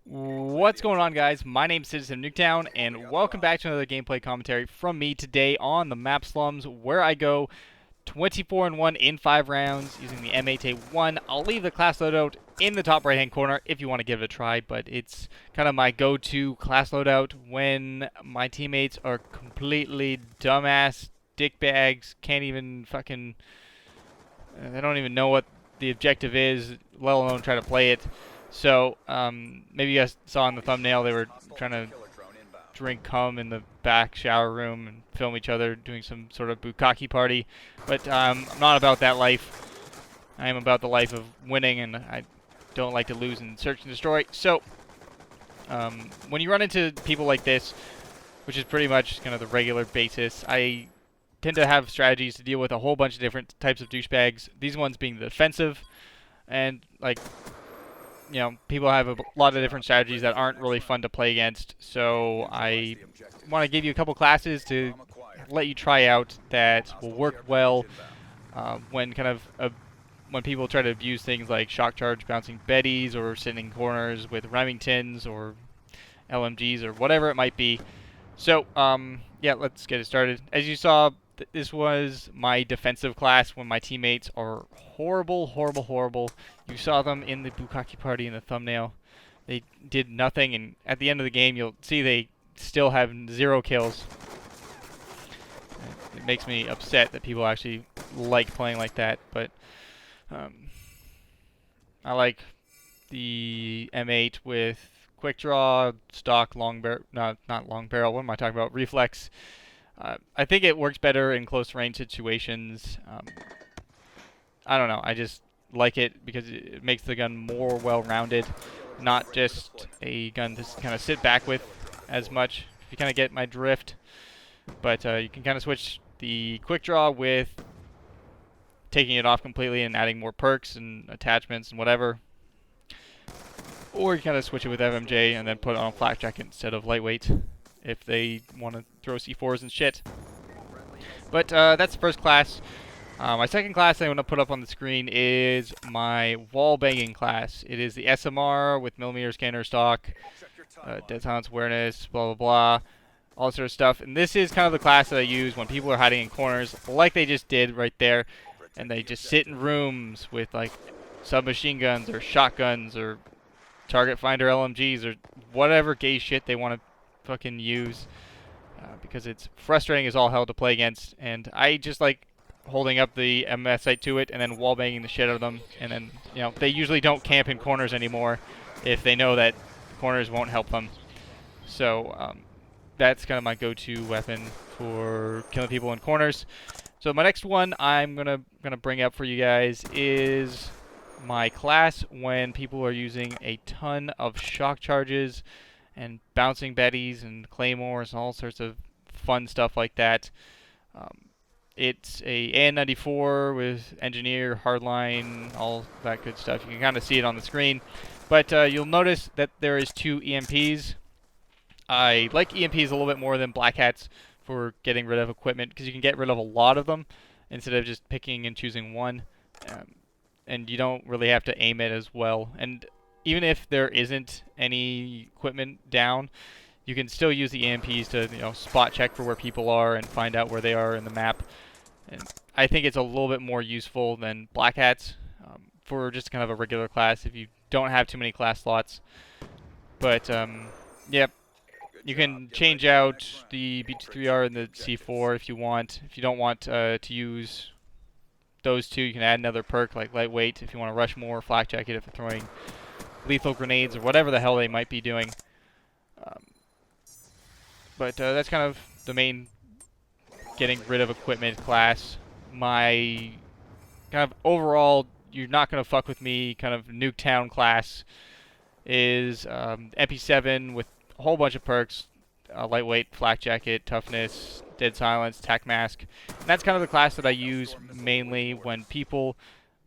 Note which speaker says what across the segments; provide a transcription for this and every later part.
Speaker 1: What's going on, guys? My name's CitizenOfNuketown, and welcome back to another gameplay commentary from me today on the map Slums, where I go 24-1 in 5 rounds using the M8A1. I'll leave the class loadout in the top right-hand corner if you want to give it a try, but it's kind of my go-to class loadout when my teammates are completely dumbass dickbags, can't even fucking... they don't even know what the objective is, let alone try to play it. So, maybe you guys saw in the thumbnail they were trying to drink cum in the back shower room and film each other doing some sort of bukkake party. But I'm not about that life. I am about the life of winning, and I don't like to lose and search and destroy. So, when you run into people like this, which is pretty much kind of the regular basis, I tend to have strategies to deal with a whole bunch of different types of douchebags. These ones being the defensive, and like, you know, people have a lot of different strategies that aren't really fun to play against. So I want to give you a couple classes to let you try out that will work well when when people try to abuse things like shock charge bouncing Bettys or sitting in corners with Remingtons or LMGs or whatever it might be. So yeah, let's get it started. As you saw, this was my defensive class when my teammates are horrible. You saw them in the bukkake party in the thumbnail. They did nothing, and at the end of the game, you'll see they still have 0 kills. It makes me upset that people actually like playing like that, but I like the M8 with quick draw, stock, long barrel, not long barrel, what am I talking about, reflex. I think it works better in close range situations. I don't know, I just like it because it makes the gun more well-rounded, not just a gun to kind of sit back with as much, if you kind of get my drift. But you can kind of switch the quick draw with taking it off completely and adding more perks and attachments and whatever. Or you kind of switch it with FMJ and then put it on a flak jacket instead of lightweight if they want to throw C4s and shit. But that's the first class. My second class I want to put up on the screen is my wall banging class. It is the SMR with millimeter scanner stock, dead silence awareness, blah blah blah, all sort of stuff. And this is kind of the class that I use when people are hiding in corners, like they just did right there, and they just sit in rooms with like submachine guns or shotguns or target finder LMGs or whatever gay shit they want to fucking use, because it's frustrating as all hell to play against. And I just like holding up the MS sight to it and then wall banging the shit out of them. And then, you know, they usually don't camp in corners anymore if they know that corners won't help them. So that's kind of my go-to weapon for killing people in corners. So my next one I'm gonna bring up for you guys is my class when people are using a ton of shock charges and bouncing Bettys and claymores and all sorts of fun stuff like that. It's a AN-94 with engineer, hardline, all that good stuff. You can kind of see it on the screen. But you'll notice that there is 2 EMPs. I like EMPs a little bit more than black hats for getting rid of equipment, because you can get rid of a lot of them instead of just picking and choosing one. And you don't really have to aim it as well. And even if there isn't any equipment down, you can still use the EMPs to, you know, spot check for where people are and find out where they are in the map. And I think it's a little bit more useful than black hats for just kind of a regular class if you don't have too many class slots. But yep, you can change out the B23R and the C4 if you want. If you don't want to use those two, you can add another perk like lightweight if you want to rush more, flak jacket if they're throwing lethal grenades or whatever the hell they might be doing. But that's kind of the main getting rid of equipment class. My kind of overall, you're not going to fuck with me kind of Nuketown class is MP7 with a whole bunch of perks, lightweight, flak jacket, toughness, dead silence, tac mask. And that's kind of the class that I use mainly when people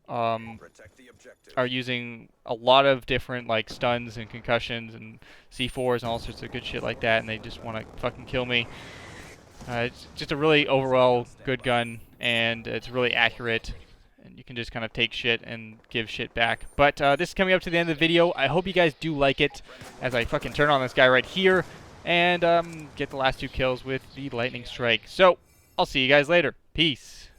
Speaker 1: are using a lot of different like stuns and concussions and C4s and all sorts of good shit like that, and they just want to fucking kill me. It's just a really overall good gun, and it's really accurate. and you can just kind of take shit and give shit back. But this is coming up to the end of the video. I hope you guys do like it as I fucking turn on this guy right here and get the last 2 kills with the lightning strike. So I'll see you guys later. Peace.